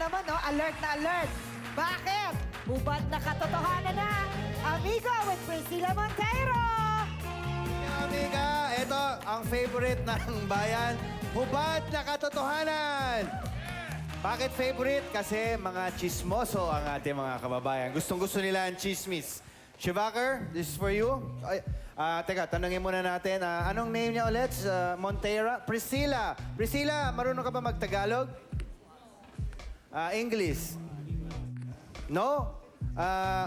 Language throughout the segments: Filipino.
naman, no? Alert na alert. Bakit? Hubad na katotohanan na. Amigo with Priscilla Monteiro. Amiga, ito ang favorite ng bayan. Hubad na katotohanan. Bakit favorite? Kasi mga chismoso ang ating mga kababayan. Gustong-gusto nila ang chismis. Shivaker, this is for you. Ay, teka, tanungin muna natin. Anong name niya ulit? Monteira? Priscilla. Priscilla, marunong ka ba mag-Tagalog? English? No?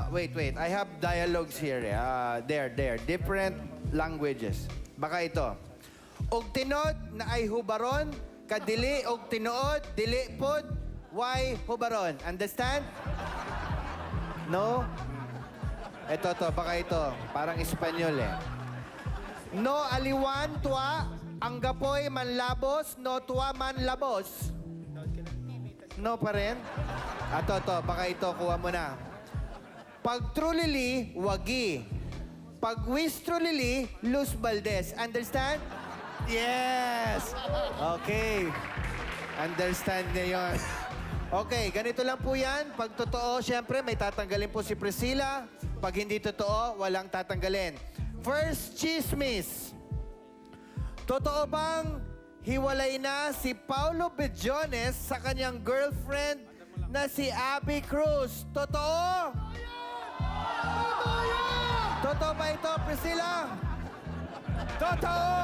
Wait. I have dialogues here. There. Different languages. Baka ito. Og tinod na ay hubaron, kadili og tinuod, dili pod, why hubaron? Understand? No? Ito, baka ito. Parang Espanyol eh. No aliwan tua, ang gapoy manlabos, no tua manlabos. No pa rin? Ito, baka ito, kuha mo na. Pag trulili, wagi. Pag wis trulili, Luz Valdez. Understand? Yes! Okay. Understand niya yun. Okay, ganito lang po yan. Pag totoo, syempre, may tatanggalin po si Priscilla. Pag hindi totoo, walang tatanggalin. First chismis. Totoo bang hiwalay na si Paulo Bedjones sa kanyang girlfriend na si Abby Cruz? Totoo? Totoo ba ito, Priscilla? Totoo!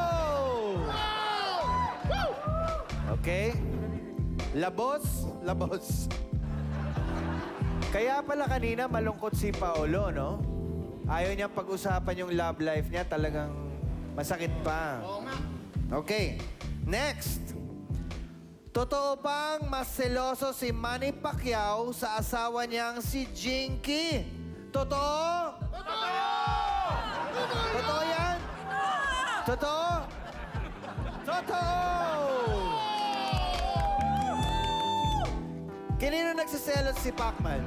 Okay. Labos. Kaya pala kanina malungkot si Paolo, no? Ayaw niyang pag-usapan yung love life niya. Talagang masakit pa. Oo nga. Okay. Next. Totoo bang mas seloso si Manny Pacquiao sa asawa niyang si Jinky? Totoo? Totoo yan? Totoo? Kanino nagsiselos si Pacman?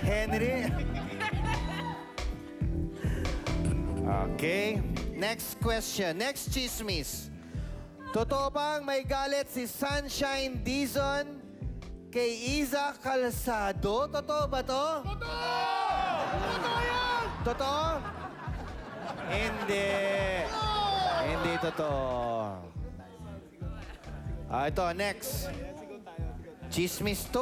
Henry? Okay. Next question. Next chismis. Totoo bang may galit si Sunshine Dizon kay Iza Calzado? Totoo ba to? Totoo yan! Totoo? Hindi. Hindi totoo. Ito, next. Chismis to,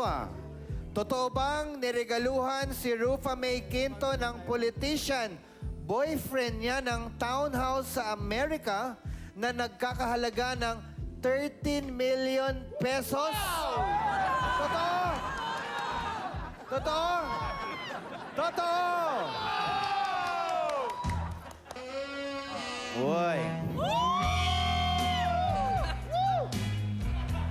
Totoo bang niregaluhan si Rufa May Quinto ng politician, boyfriend niya ng townhouse sa Amerika na nagkakahalaga ng 13 million pesos? Totoo? Totoo? Totoo? Uy.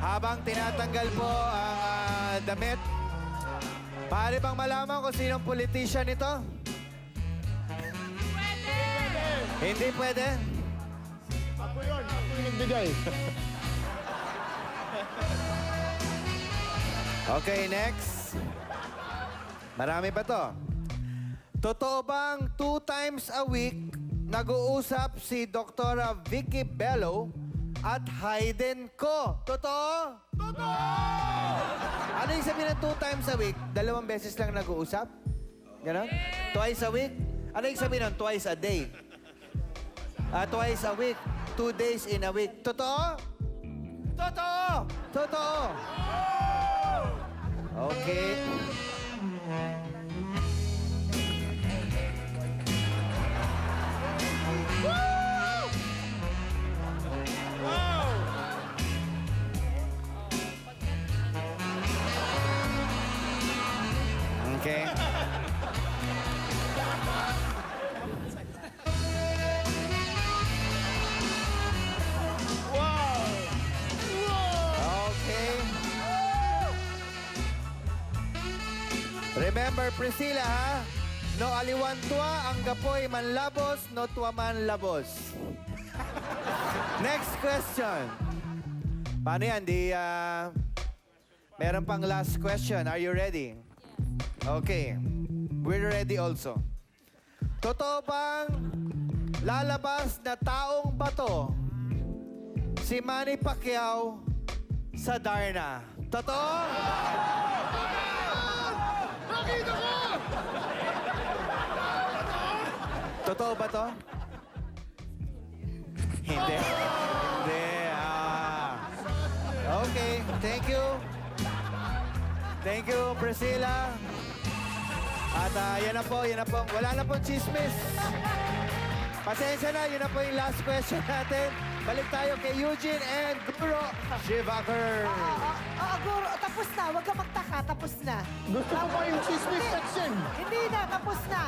Habang tinatanggal po ang damit, pare bang malaman kung sinong politician ito? Pwede! Hindi pwede? Ako yung nagbigay. Okay, next. Marami pa to. Totoo bang 2 times a week nag-uusap si Dr. Vicky Bello at Hayden Ko? Totoo? Totoo! Ano yung sabihin ng 2 times a week? 2 beses lang nag-uusap? Ganon? Twice a week? Ano yung sabihin ng twice a day? Twice a week. 2 days in a week. Totoo? Totoo! Totoo! Okay. Okay. Okay. Remember, Priscilla, ha? No aliwan tua, ang gapoy manlabos, no tua manlabos. Next question. Paano yan? Meron pang last question. Are you ready? Okay. We're ready also. Totoo bang lalabas na taong bato si Manny Pacquiao sa Darna. Totoo? Nakita ko! Totoo ba to? Hindi. Hindi. Okay, thank you. Thank you, Priscilla. At yan na po. Wala na pong chismis. Pasensya na, yun na po yung last question natin. Balik tayo kay Eugene and Guro Shivaker. Guro, tapos na. Huwag ka magtaka, tapos na. Gusto ko pa yung chismis section. Hindi na, tapos na.